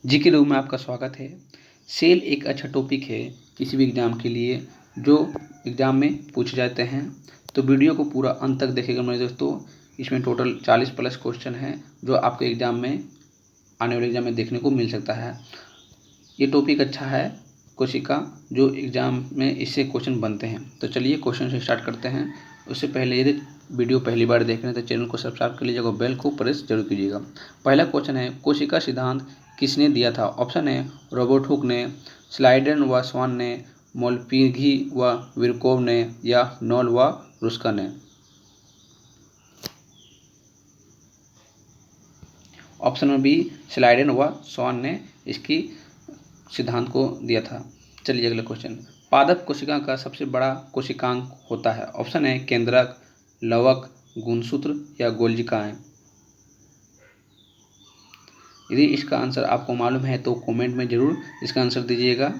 GK room में आपका स्वागत है। सेल एक अच्छा टॉपिक है किसी भी एग्ज़ाम के लिए जो एग्ज़ाम में पूछे जाते हैं। तो वीडियो को पूरा अंत तक देखिएगा मेरे दोस्तों। इसमें टोटल 40 प्लस क्वेश्चन हैं जो आपके एग्ज़ाम में आने वाले एग्ज़ाम में देखने को मिल सकता है। ये टॉपिक अच्छा है कोशिका जो एग्ज़ाम में इससे क्वेश्चन बनते हैं। तो चलिए क्वेश्चन से स्टार्ट करते हैं। उससे पहले यदि वीडियो पहली बार देख रहे हैं तो चैनल को सब्सक्राइब कर लीजिएगा, बेल को प्रेस जरूर कीजिएगा। पहला क्वेश्चन है, कोशिका सिद्धांत किसने दिया था? ऑप्शन है रॉबर्ट हुक ने, स्लाइडन व स्वान ने, मोल्पिघी व विरकोव ने या नॉल व रुस्का ने। ऑप्शन नंबर बी, स्लाइडन व स्वान ने इसकी सिद्धांत को दिया था। चलिए अगला क्वेश्चन, पादप कोशिका का सबसे बड़ा कोशिकांग होता है? ऑप्शन है केंद्रक, लवक, गुणसूत्र या गोल्जिकाएं। यदि इसका आंसर आपको मालूम है तो कमेंट में जरूर इसका आंसर दीजिएगा।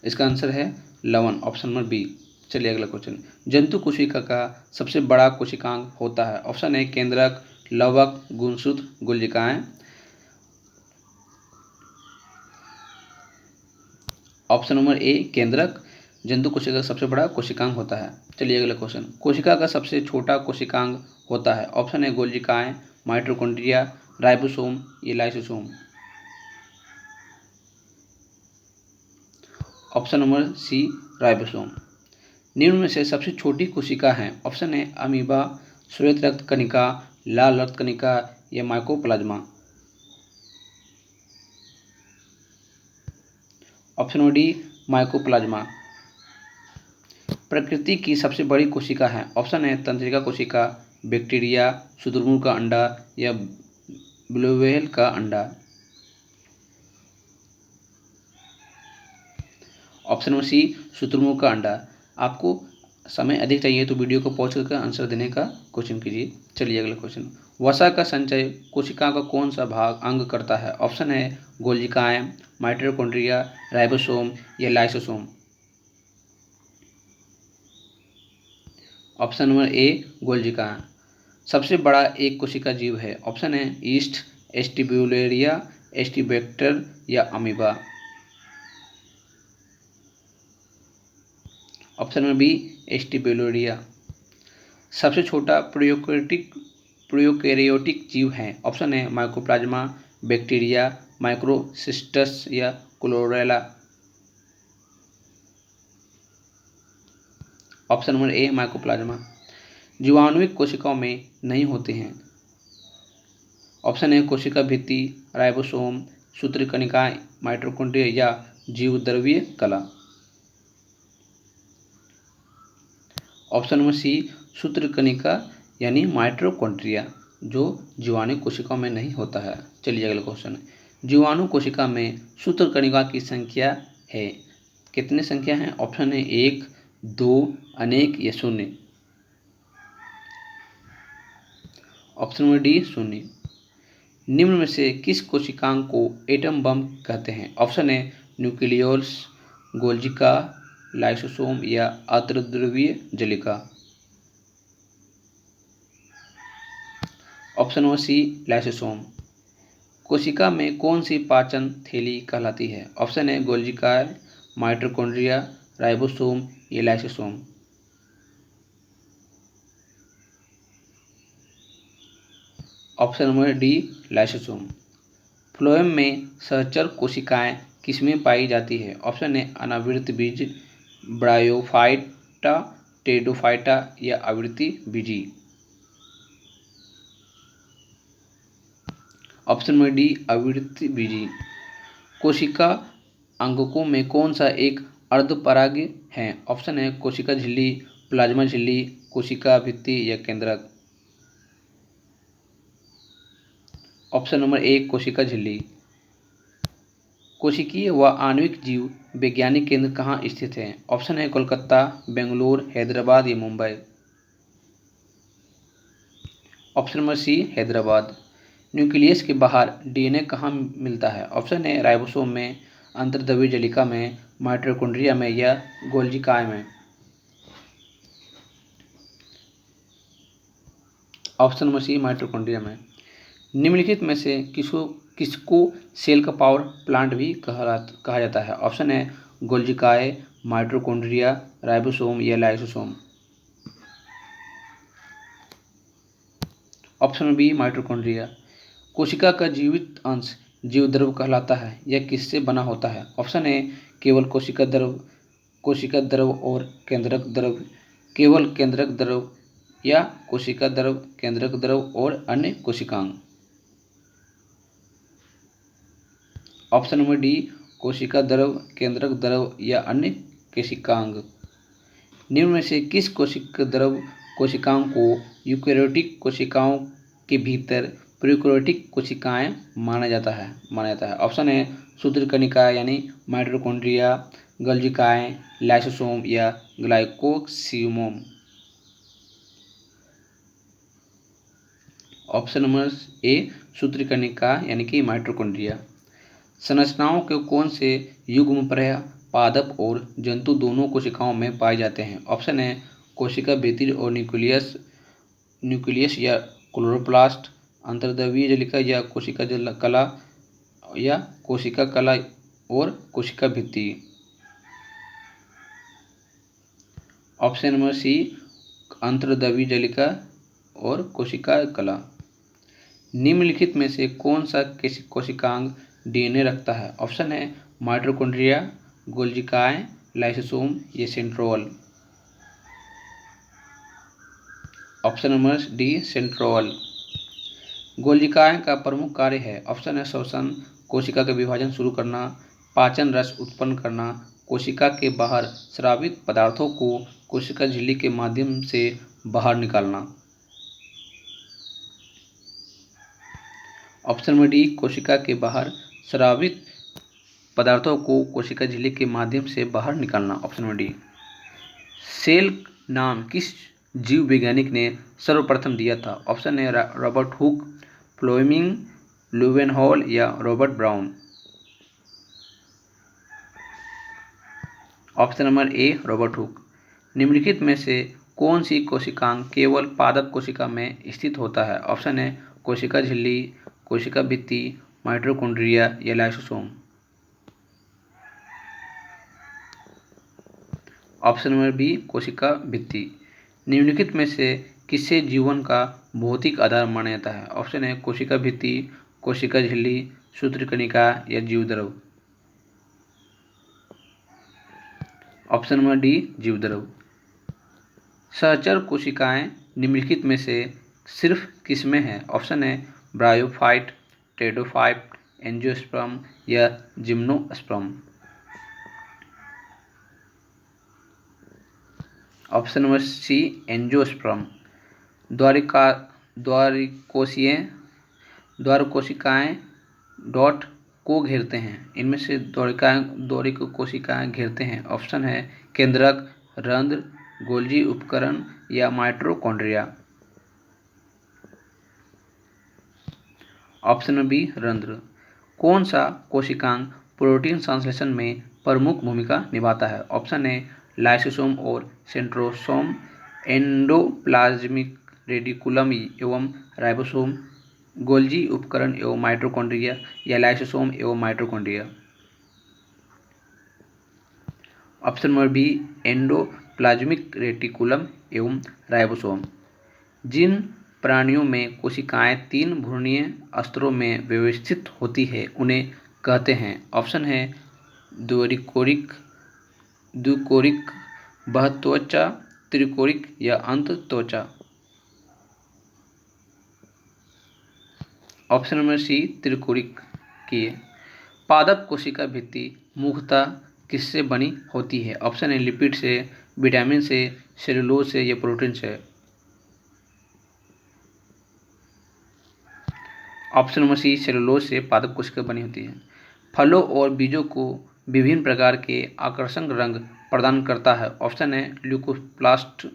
इसका आंसर है लवण, ऑप्शन नंबर बी। चलिए अगला क्वेश्चन, जंतु कोशिका का सबसे बड़ा कोशिकांग होता है? ऑप्शन है केंद्रक, लवक, गुणसूत्र, गोल्जिकाएं। ऑप्शन नंबर ए केंद्रक जंतु कोशिका का सबसे बड़ा कोशिकांग होता है। चलिए अगला क्वेश्चन, कोशिका का सबसे छोटा कोशिकांग होता है? ऑप्शन है गोल्जिकाएं, माइटोकॉन्ड्रिया, राइबोसोम या lysosome. Option number C ribosome. निम्न में से सबसे छोटी कोशिका है? ऑप्शन है अमीबा, श्वेत रक्त कणिका, लाल रक्त कणिका या mycoplasma. Option number D mycoplasma. प्रकृति की सबसे बड़ी कोशिका है? ऑप्शन है तंत्रिका कोशिका, बैक्टीरिया, शुतुरमुर्ग का अंडा या ब्लू व्हेल का अंडा। ऑप्शन नंबर सी शुतुरमुर्ग का अंडा। आपको समय अधिक चाहिए तो वीडियो को पॉज करके आंसर देने का क्वेश्चन कीजिए। चलिए अगला क्वेश्चन, वसा का संचय कोशिका का कौन सा भाग अंग करता है? ऑप्शन है गोल्जिकाएं, माइटोकॉन्ड्रिया, राइबोसोम या लाइसोसोम। ऑप्शन नंबर ए गोल्जिका। सबसे बड़ा एक कोशिका जीव है? ऑप्शन है ईस्ट, एस्टिब्यूलेरिया, एस्टिबैक्टर या amoeba. Option number B Acetabularia. सबसे छोटा प्रोकैरियोटिक जीव है? ऑप्शन है माइकोप्लाज्मा, बैक्टीरिया, माइक्रोसिस्टस या Chlorella. Option number A Mycoplasma. जीवाणुविक कोशिकाओं में नहीं होते हैं? ऑप्शन है कोशिका भित्ति, राइबोसोम, सूत्रकणिका, माइटोकॉन्ड्रिया या जीवद्रव्यीय कला। ऑप्शन नंबर सी सूत्रकणिका यानी माइटोकॉन्ड्रिया जो जीवाणु कोशिकाओं में नहीं होता है। चलिए अगला क्वेश्चन, जीवाणु कोशिका में सूत्रकणिका की संख्या है? कितनी संख्या है? ऑप्शन है 1, 2, अनेक या शून्य। ऑप्शन नंबर डी शून्य। निम्न में से किस कोशिकांग को एटम बम कहते हैं? ऑप्शन है न्यूक्लियोलस, गोल्जिका, लाइसोसोम या अन्तर्द्रव्यीय जलिका। Option number C lysosome. कोशिका में कौन सी पाचन थैली कहलाती है? ऑप्शन है गोल्जिका, माइटोकॉन्ड्रिया, राइबोसोम या lysosome. Option number D lysosome. Phloem में सहचर कोशिकाएं किसमें पाई जाती है? ऑप्शन है अनावृत बीज, ब्रायोफाइटा, टेरिडोफाइटा या आवृत्ति बीजी। ऑप्शन नंबर डी आवृत्ति बीजी। कोशिका अंगकों में कौन सा एक अर्धपराग है? ऑप्शन है कोशिका झिल्ली, प्लाज्मा झिल्ली, कोशिका भित्ति या केंद्रक। ऑप्शन नंबर ए कोशिका झिल्ली। कोशिकीय व आणविक जीव वैज्ञानिक केंद्र कहाँ स्थित है? ऑप्शन है कोलकाता, बेंगलुरु, हैदराबाद या Mumbai. Option number C Hyderabad. Nucleus के बाहर डीएनए कहाँ मिलता है? ऑप्शन है राइबोसोम में, अन्तर्द्रव्यीय जलिका में, माइटोकॉन्ड्रिया में या गोल्जिकाए में। ऑप्शन नंबर सी माइटोकॉन्ड्रिया में। निम्नलिखित में से किसको किसको सेल का पावर प्लांट भी कहा जाता है? ऑप्शन है गोल्जिकाए, माइटोकॉन्ड्रिया, राइबोसोम या लाइसोसोम। Option B mitochondria. कोशिका का जीवित अंश जीवद्रव कहलाता है। यह किससे बना होता है? ऑप्शन ए केवल कोशिका द्रव और केंद्रक द्रव, केवल केंद्रक द्रव या कोशिका द्रव, केंद्रक द्रव और अन्य कोशिकांग। ऑप्शन नंबर डी कोशिका द्रव, केंद्रक द्रव या अन्य कोशिकांग। निम्न में से किस कोशिकांग को यूकेरियोटिक कोशिकाओं के भीतर प्रोकैरियोटिक कोशिकाएं माना जाता है? ऑप्शन है सूत्रकणिका यानी माइटोकॉन्ड्रिया, गोल्जिकाएं, लाइसोसोम या ग्लाइकोक्सियोम। ऑप्शन नंबर ए सूत्रकणिका यानी कि माइटोकॉन्ड्रिया। संरचनाओं के कौन से युग्मप्रय पादप और जंतु दोनों कोशिकाओं में पाए जाते हैं? ऑप्शन है कोशिका भित्ति और न्यूक्लियस या क्लोरोप्लास्ट, अंतर्द्रव्यीय जलिका या कोशिका कला या कोशिका कला और कोशिका भित्ति। ऑप्शन नंबर सी अंतर्द्रव्यीय जलिका और कोशिका कला। निम्नलिखित में से कौन सा कोशिकांग डीएनए रखता है? ऑप्शन है माइटोकॉन्ड्रिया, गोल्जिकाएं, लाइसोसोम या centriole. Option number D centriole. गोल्जिकाएं का प्रमुख कार्य है? ऑप्शन है श्वसन, कोशिका का विभाजन शुरू करना, पाचन, रस उत्पन्न करना, कोशिका के बाहर स्रावित पदार्थों को कोशिका झिल्ली के माध्यम से बाहर निकालना। ऑप्शन नंबर डी कोशिका के बाहर स्रावित पदार्थों को कोशिका झिल्ली के माध्यम से बाहर निकालना। Option number D. सेल नाम किस जीव वैज्ञानिक ने सर्वप्रथम दिया था? ऑप्शन है रॉबर्ट हुक, फ्लेमिंग, लुवेनहॉल या रॉबर्ट ब्राउन। ऑप्शन नंबर ए रॉबर्ट हुक। निम्नलिखित में से कौन सी कोशिकांग केवल पादप कोशिका में स्थित होता है? ऑप्शन है कोशिका झिल्ली, कोशिका भित्ति, माइटोकॉन्ड्रिया या लाइसोसोम। ऑप्शन नंबर बी कोशिका भित्ति। निम्नलिखित में से किसे जीवन का भौतिक आधार माना जाता है? ऑप्शन है कोशिका भित्ति, कोशिका झिल्ली, सूत्रकणिका या जीवद्रव। ऑप्शन नंबर डी जीवद्रव। सहचर कोशिकाएं निम्नलिखित में से सिर्फ किसमें हैं? ऑप्शन है ब्रायोफाइट, टेरिडोफाइट, एंजियोस्पर्म या gymnosperm. Option number C angiosperm. द्वारकोशिकाएं डॉट को घेरते हैं। इनमें से द्वारकोशिकाएं घेरते हैं। ऑप्शन है केंद्रक, रंध्र, गोल्जी उपकरण या माइटोकॉन्ड्रिया। ऑप्शन नंबर बी रंध्र। कौन सा कोशिकांग प्रोटीन संश्लेषण में प्रमुख भूमिका निभाता है? ऑप्शन है लाइसोसोम और सेंट्रोसोम, एंडोप्लाज्मिक रेटिकुलम एवं राइबोसोम, गोल्जी उपकरण एवं माइटोकॉन्ड्रिया या लाइसोसोम एवं mitochondria. Option number B endoplasmic reticulum एवं राइबोसोम। जिन प्राणियों में कोशिकाएं 3 भ्रूणीय स्तरों में व्यवस्थित होती है उन्हें कहते हैं? ऑप्शन है द्विकोरिक, बृहत्त्वचा, त्रिकोरिक या अंतत्वचा। ऑप्शन नंबर सी त्रिकोरिक की। पादप कोशिका भित्ति मुख्यतः किससे बनी होती है? ऑप्शन है लिपिड से, विटामिन से, सेलुलोज से या प्रोटीन से। ऑप्शन नंबर सी सेलुलोज से पादप कोशिका बनी होती है। फलों और बीजों को विभिन्न प्रकार के आकर्षक रंग प्रदान करता है। ऑप्शन है ल्यूकोप्लास्ट,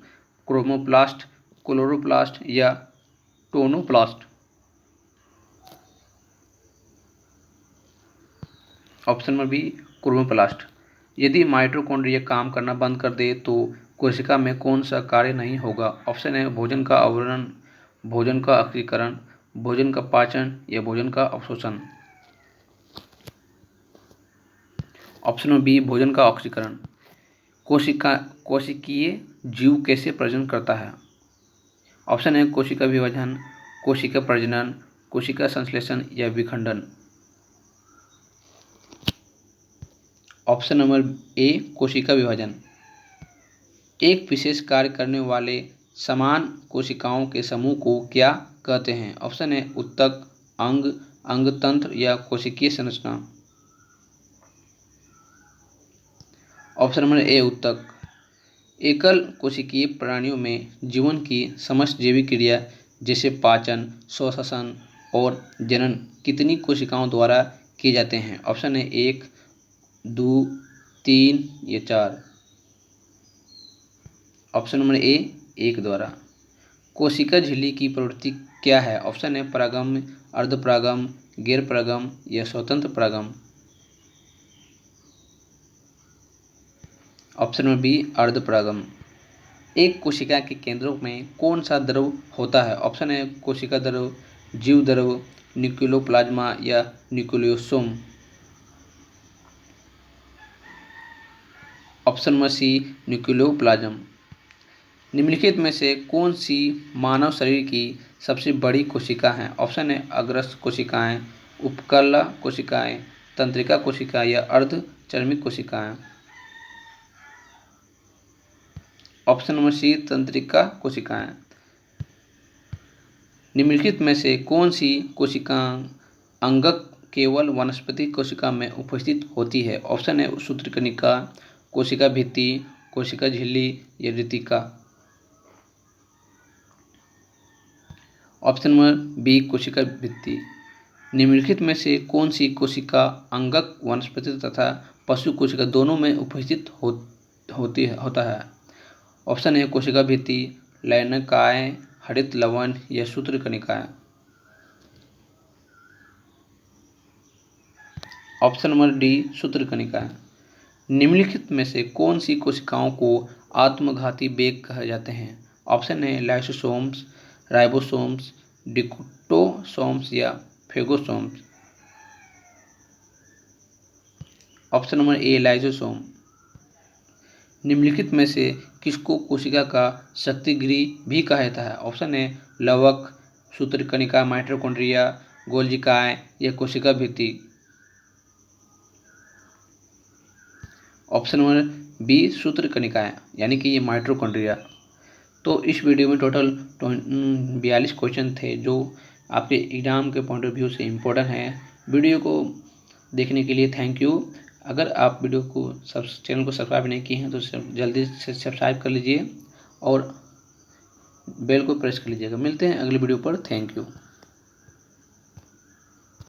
क्रोमोप्लास्ट, क्लोरोप्लास्ट या tonoplast. Option number B chromoplast. यदि माइटोकॉन्ड्रिया काम करना बंद कर दे तो कोशिका में कौन सा कार्य नहीं होगा? ऑप्शन है भोजन का आवरण, भोजन का ऑक्सीकरण, भोजन का पाचन या भोजन का अवशोषण। ऑप्शन नंबर बी भोजन का ऑक्सीकरण। कोशिकीय जीव कैसे प्रजनन करता है? ऑप्शन है कोशिका विभाजन, कोशिका प्रजनन, कोशिका संश्लेषण या विखंडन। ऑप्शन नंबर ए कोशिका विभाजन। एक विशेष कार्य करने वाले समान कोशिकाओं के समूह को क्या कहते हैं? ऑप्शन है उत्तक, अंग, अंगतंत्र या कोशिकीय संरचना। ऑप्शन नंबर ए उत्तक। एकल कोशिकीय प्राणियों में जीवन की समस्त जैविक क्रिया जैसे पाचन, श्वसन और जनन कितनी कोशिकाओं द्वारा किए जाते हैं? ऑप्शन है 1, 2, 3 या 4। ऑप्शन नंबर ए 1 द्वारा। कोशिका झिल्ली की प्रवृत्ति क्या है? ऑप्शन है परागम, अर्धपरागम, गैर परागम या स्वतंत्र परागम। ऑप्शन नंबर बी अर्धपरागम। एक कोशिका के केंद्रों में कौन सा द्रव होता है? ऑप्शन है कोशिका द्रव, जीव द्रव, न्यूक्लियोप्लाज्मा या nucleosome. Option number C nucleoplasm. निम्नलिखित में से कौन सी मानव शरीर की सबसे बड़ी कोशिका है? ऑप्शन है अग्रस्थ कोशिकाएं, उपकला कोशिकाएं, तंत्रिका कोशिका या अर्धचर्मिक कोशिकाएं। ऑप्शन नंबर सी तंत्रिका कोशिकाएं। निम्नलिखित में से कौन सी कोशिका अंगक केवल वनस्पति कोशिका में उपस्थित होती है? ऑप्शन है सूत्रकणिका, कोशिका भित्ति, कोशिका झिल्ली या रितिका। ऑप्शन नंबर बी कोशिका भित्ति। निम्नलिखित में से कौन सी कोशिका अंगक वनस्पति तथा पशु कोशिका दोनों में उपस्थित होता है? ऑप्शन है कोशिका भित्ति, लैनकाएँ, हरित लवण या सूत्रकणिकाएँ। ऑप्शन नंबर डी सूत्रकणिकाएँ। निम्नलिखित में से कौन सी कोशिकाओं को आत्मघाती बेग कहे जाते हैं? ऑप्शन है लाइसोसोम्स, राइबोसोम्स, डिक्टोसोम्स या phagosomes. Option number A lysosome. निम्नलिखित में से किसको कोशिका का शक्तिगृह भी कहा जाता है? ऑप्शन है लवक, सूत्रकणिका, माइटोकॉन्ड्रिया, गोल्जिकाएँ या कोशिका भित्ति। ऑप्शन नंबर बी सूत्रकणिकाएँ यानी कि ये माइटोकॉन्ड्रिया। तो इस वीडियो में टोटल 42 क्वेश्चन थे जो आपके एग्जाम के पॉइंट ऑफ व्यू से इम्पोर्टेंट हैं। वीडियो को देखने के लिए थैंक यू। अगर आप वीडियो को चैनल को सब्सक्राइब नहीं किए हैं तो जल्दी से सब्सक्राइब कर लीजिए और बेल को प्रेस कर लीजिएगा। मिलते हैं अगली वीडियो पर। Thank you.